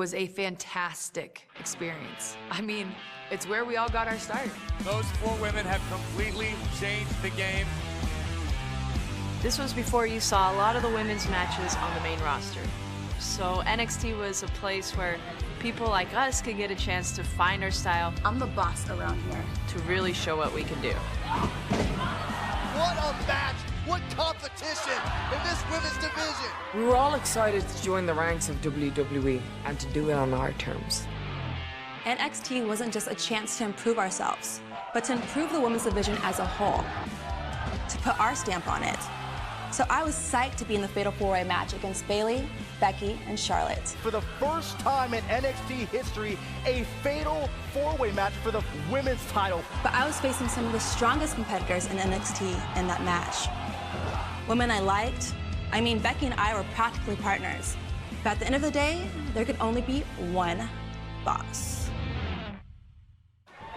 was a fantastic experience. I mean, it's where we all got our start. Those 4 women have completely changed the game. This was before you saw a lot of the women's matches on the main roster. So NXT was a place where people like us could get a chance to find our style. I'm the boss around here. To really show what we can do. What a match! What competition in this women's division! We were all excited to join the ranks of WWE and to do it on our terms. NXT wasn't just a chance to improve ourselves, but to improve the women's division as a whole, to put our stamp on it. So I was psyched to be in the Fatal 4-Way match against Bayley, Becky, and Charlotte. For the first time in NXT history, a Fatal 4-Way match for the women's title. But I was facing some of the strongest competitors in NXT in that match. Women I liked. I mean, Becky and I were practically partners. But at the end of the day, there could only be one boss.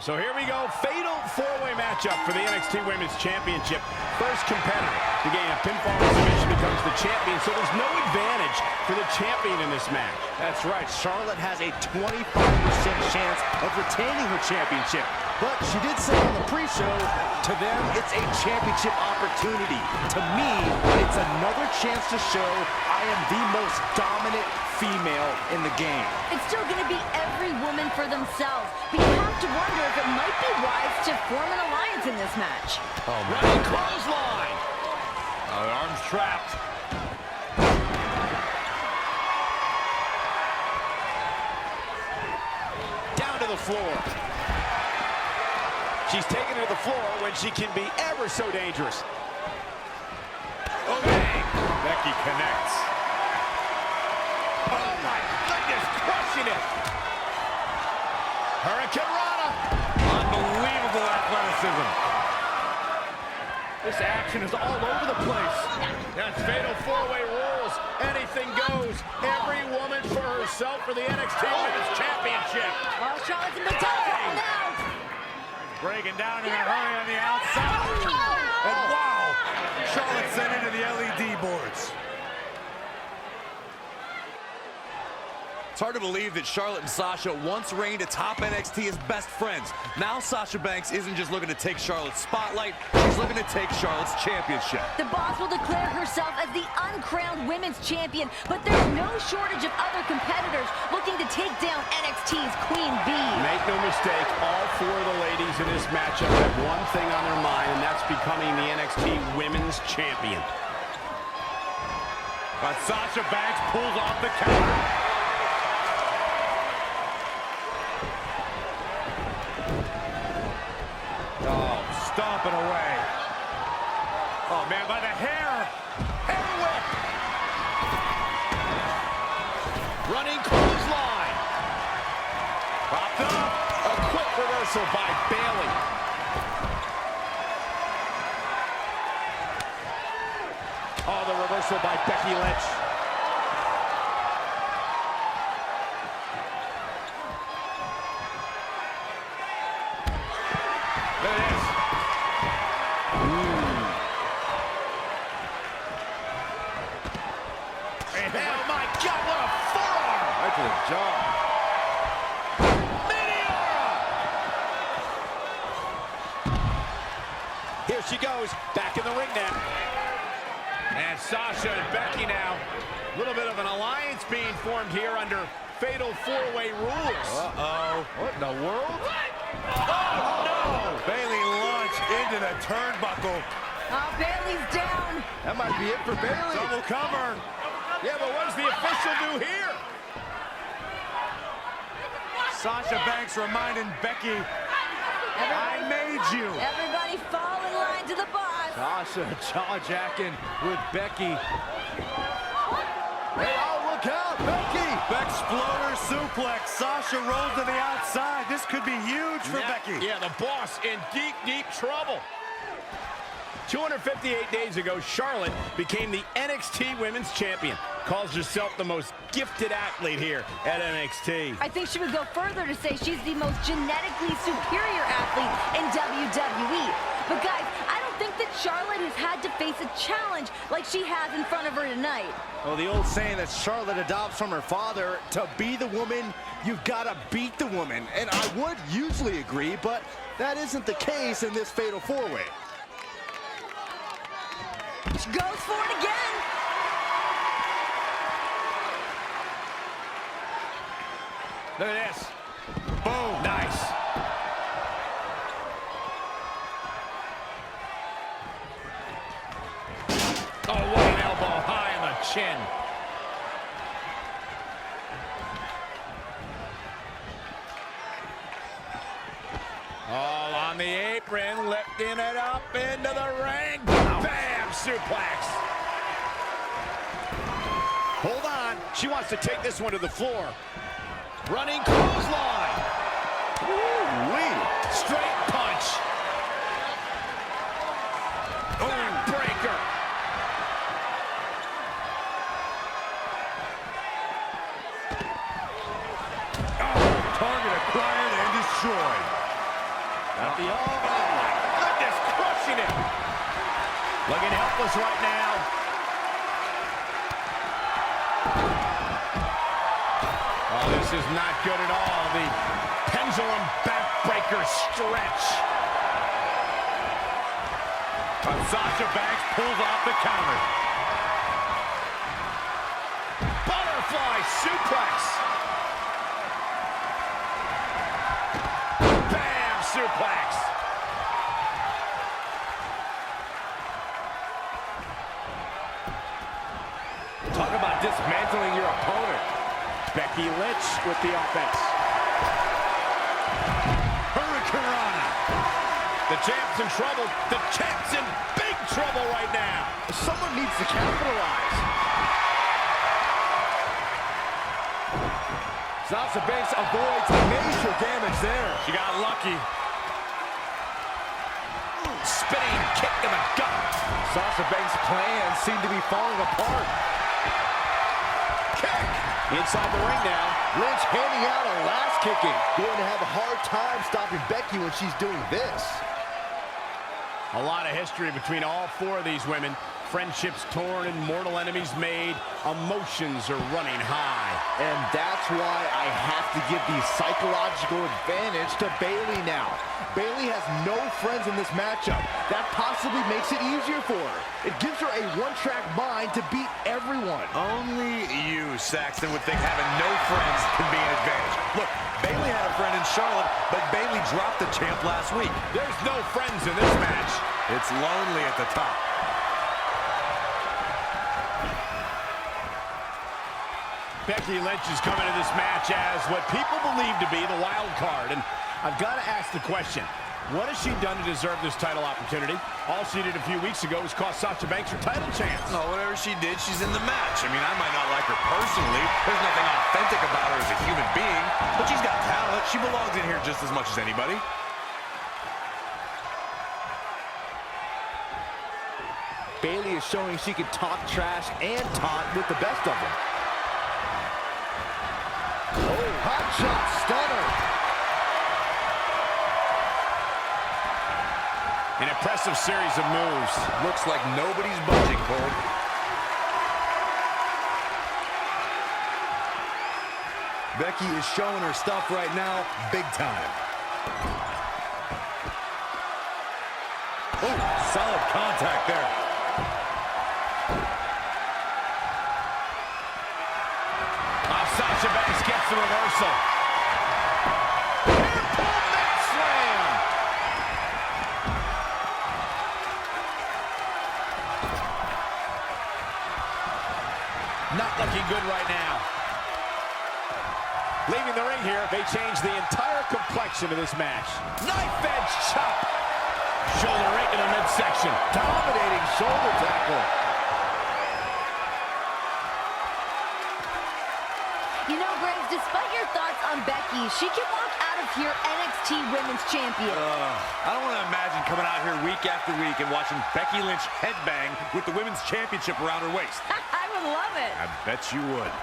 So here we go, Fatal 4-Way matchup for the NXT Women's Championship. First competitor to gain a pinfall submission becomes the champion, so there's no advantage for the champion in this match. That's right, Charlotte has a 25% chance of retaining her championship. But she did say on the pre-show, to them, it's a championship opportunity. To me, it's another chance to show I am the most dominant female in the game. It's still going to be every woman for themselves, but you have to wonder if it might be wise to form an alliance in this match. Oh, running clothesline. Arms trapped. Down to the floor. She's taken to the floor when she can be ever so dangerous. Oh, dang. Becky connects. Oh, my goodness, crushing it. Hurricane Rana. Unbelievable athleticism. This action is all over the place. That's Fatal 4-Way rules. Anything goes. Every woman for herself for the NXT Women's Championship. Oh, Charlotte's in big trouble now. Breaking down in a hurry on the outside. And wow, Charlotte sent into the LED boards. It's hard to believe that Charlotte and Sasha once reigned atop NXT as best friends. Now Sasha Banks isn't just looking to take Charlotte's spotlight, she's looking to take Charlotte's championship. The boss will declare herself as the uncrowned women's champion, but there's no shortage of other competitors looking to take down NXT's Queen Bee. Make no mistake, all 4 of the ladies in this matchup have one thing on their mind, and that's becoming the NXT Women's Champion. But Sasha Banks pulls off the counter. Oh, stomping away. Oh, man, by the hair. Hair whip. Running clothesline. Popped up. A quick reversal by Bayley. Oh, the reversal by Becky Lynch. There it is. Oh my God, what a forearm! Right to the jaw. Meteora! Here she goes, back in the ring now. And Sasha and Becky now. A little bit of an alliance being formed here under Fatal 4-Way rules. Uh-oh. What in the world? Oh, no! Bayley launched into the turnbuckle. Oh, Bayley's down. That might be it for Bayley. Double cover. Yeah, but what does the official do here? Sasha Banks reminding Becky, I made you. Everybody fall in line to the boss. Sasha jaw-jacking with Becky. Hey, oh, look out, Becky! Exploder suplex. Sasha rolls to the outside. This could be huge for Becky. Yeah, the boss in deep, deep trouble. 258 days ago, Charlotte became the NXT Women's Champion. Calls herself the most gifted athlete here at NXT. I think she would go further to say she's the most genetically superior athlete in WWE. But guys, I don't don't think that Charlotte has had to face a challenge like she has in front of her tonight. Well, the old saying that Charlotte adopts from her father, to be the woman, you've got to beat the woman. And I would usually agree, but that isn't the case in this fatal four-way. She goes for it again. Look at this. Boom. Nice. Oh, what an elbow high on the chin. All on the apron, lifting it up into the ring. Bam! Suplex. Hold on. She wants to take this one to the floor. Running clothesline. Ooh-wee. Straight punch. Backbreaker. Target acquired and destroyed. At the oh my goodness, crushing it. Looking helpless right now. Oh, this is not good at all. The pendulum backbreaker stretch. Sasha Banks pulls off the counter. Butterfly suplex. Bam, suplex. Talk about dismantling your opponent. Becky Lynch with the offense. Hurricanrana. The champ's in trouble. The champ's in big trouble right now. Someone needs to capitalize. Sasha Banks avoids major damage there. She got lucky. Spinning kick in the gut. Sasha Banks' plans seem to be falling apart. Kick. Inside the ring now. Lynch handing out a last kicking. Going to have a hard time stopping Becky when she's doing this. A lot of history between all four of these women. Friendships torn and mortal enemies made. Emotions are running high. And that's why I have to give the psychological advantage to Bayley now. Bayley has no friends in this matchup. That possibly makes it easier for her. It gives her a one-track mind to beat everyone. Only you, Saxton, would think having no friends can be an advantage. Look, Bayley had a friend in Charlotte, but Bayley dropped the champ last week. There's no friends in this match. It's lonely at the top. Becky Lynch is coming to this match as what people believe to be the wild card. And I've got to ask the question, what has she done to deserve this title opportunity? All she did a few weeks ago was cost Sasha Banks her title chance. No, whatever she did, she's in the match. I mean, I might not like her personally. There's nothing authentic about her as a human being, but she's got talent. She belongs in here just as much as anybody. Bayley is showing she can talk trash and taunt with the best of them. Oh, hot shot, stunner. An impressive series of moves. Looks like nobody's budging, Cole. Becky is showing her stuff right now, big time. Oh, solid contact there. Sasha Banks gets the reversal. Airport mat slam. Not looking good right now. Leaving the ring here, they change the entire complexion of this match. Knife edge chop. Shoulder right in the midsection. Dominating shoulder tackle. You know, Graves, despite your thoughts on Becky, she can walk out of here NXT Women's Champion. I don't want to imagine coming out here week after week and watching Becky Lynch headbang with the Women's Championship around her waist. I would love it. I bet you would.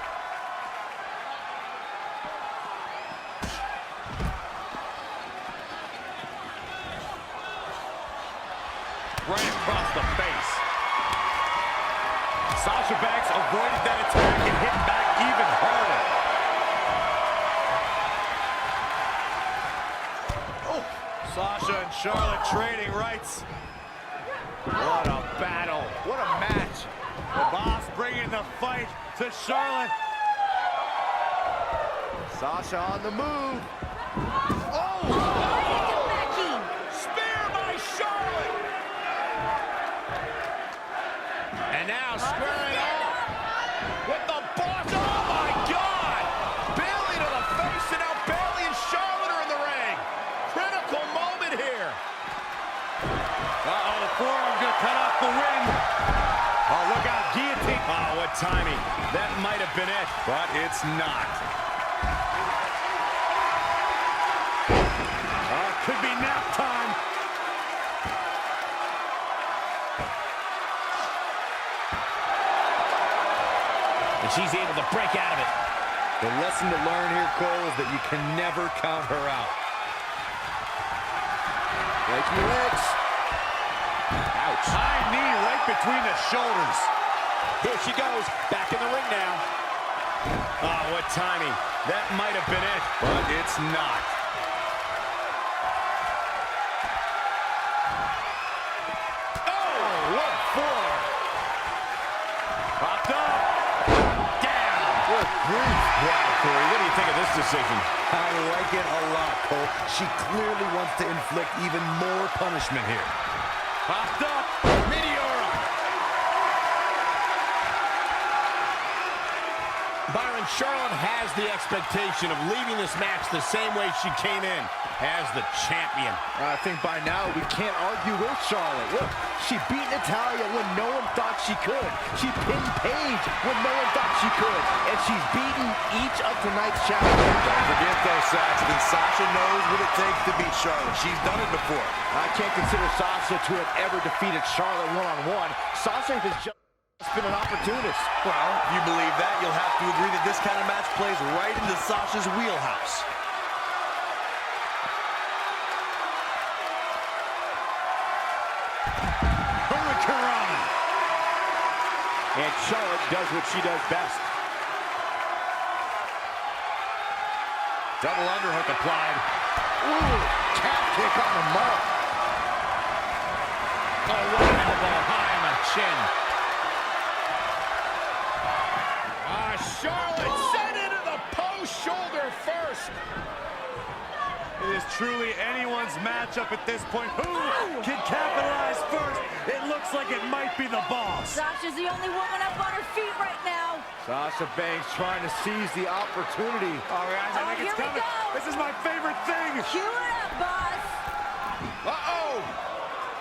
right across the face. Sasha Banks avoided that attack and hit back even harder. Oh, Sasha and Charlotte trading rights. What a battle. What a match. The Boss bringing the fight to Charlotte. Sasha on the move. Oh! Becky! Spear by Charlotte! And now squaring off with the Boss. Oh my God! Bayley to the face, and now Bayley and Charlotte are in the ring. Critical moment here. Uh-oh, the forearm's gonna cut off the wind. Oh, look out, guillotine. Oh, what timing. That might have been it, but it's not. Could be nap time. And she's able to break out of it. The lesson to learn here, Cole, is that you can never count her out. Breaking the legs. Ouch. High knee right between the shoulders. Here she goes, back in the ring now. Oh, what timing. That might have been it, But it's not. Oh, what for? Popped up. Down. Good grief. Wow, Corey, what do you think of this decision? I like it a lot, Cole. She clearly wants to inflict even more punishment here. Popped up. Meteora. Byron, Charlotte has the expectation of leaving this match the same way she came in, as the champion. I think by now we can't argue with Charlotte. Look, she beat Natalya when no one thought she could. She pinned Paige when no one thought she could. And she's beaten each of tonight's challengers. Don't forget though, Saxton, Sasha knows what it takes to beat Charlotte. She's done it before. I can't consider Sasha to have ever defeated Charlotte one-on-one. Sasha has just been an opportunist. Well, if you believe that, you'll have to agree that this kind of match plays right into Sasha's wheelhouse. Hurricane. And Charlotte does what she does best. Double underhook applied. Ooh, calf kick on the mark. Oh, what an elbow high on the chin. Charlotte sent into the post, shoulder first. It is truly anyone's matchup at this point. Who can capitalize first? It looks like it might be the Boss. Sasha's the only woman up on her feet right now. Sasha Banks trying to seize the opportunity. All right, guys, I think it's here we coming. go. This is my favorite thing. Cue it up, boss. Uh-oh.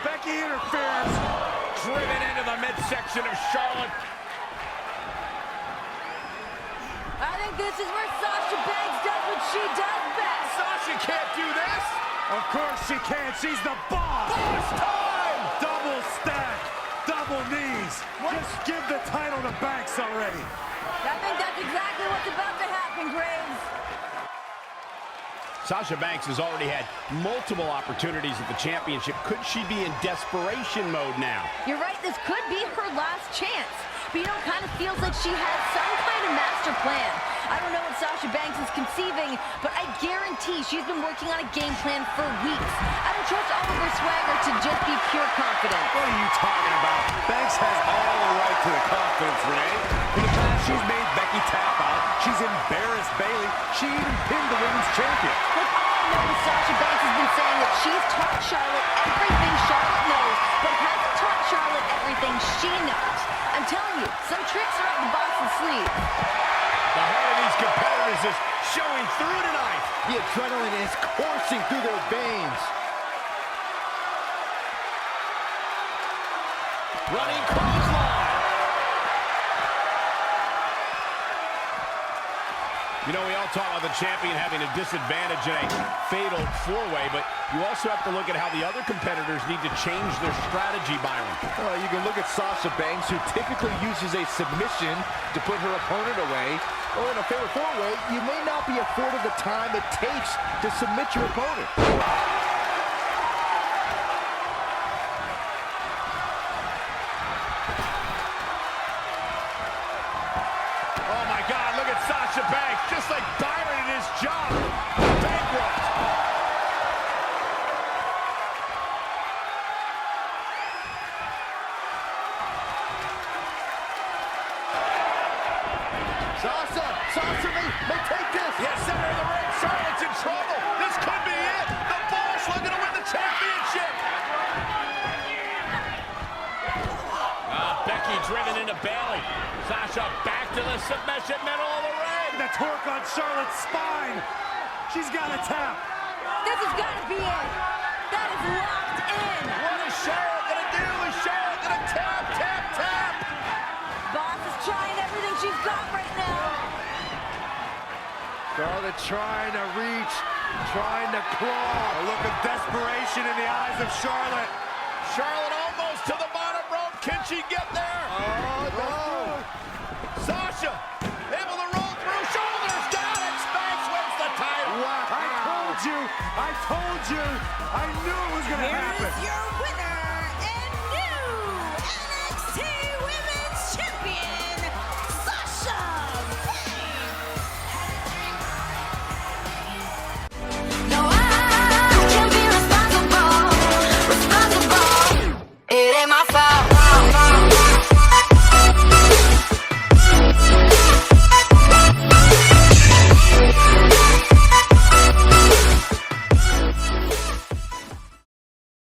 Becky interferes. Driven into the midsection of Charlotte. I think this is where Sasha Banks does what she does best. Sasha can't do this. Of course she can. She's the Boss. Boss time. Double stack. Double knees. Just give the title to Banks already. I think that's exactly what's about to happen, Graves. Sasha Banks has already had multiple opportunities at the championship. Could she be in desperation mode now? You're right, this could be her last chance. But you know, it kind of feels like she has some kind of master plan. I don't know what Sasha Banks is conceiving, but I guarantee she's been working on a game plan for weeks. I don't trust all of her swagger to just be pure confidence. What are you talking about? Banks has all the right to the confidence, Renee. In the past, she's made Becky tap out. She's embarrassed Bayley. She even pinned the women's champion. Look, all I know is Sasha Banks has been saying that she's taught Charlotte everything Charlotte knows, but hasn't taught Charlotte everything she knows. I'm telling you, some tricks are up the Boss's sleeve. The heart of these competitors is showing through tonight. The adrenaline is coursing through their veins. Running clothesline. You know, we all talk about the champion having a disadvantage in a fatal four-way, but you also have to look at how the other competitors need to change their strategy, Byron. Well, you can look at Sasha Banks, who typically uses a submission to put her opponent away. Or in a fatal four-way, you may not be afforded the time it takes to submit your opponent. to Bayley. Sasha back to the submission, middle of the ring. The torque on Charlotte's spine. She's got a tap. This has got to be it. That is locked in. What is Charlotte going to do? Is Charlotte going to tap, tap, tap? Boss is trying everything she's got right now. Charlotte trying to reach, trying to claw. A look of desperation in the eyes of Charlotte. Charlotte almost to the bottom rope. Can she get there? Oh, no. Sasha able to roll through. Shoulders down and Smash wins the title. Wow. I told you. I knew it was going to happen. Here is your winner and new NXT Women's Champion,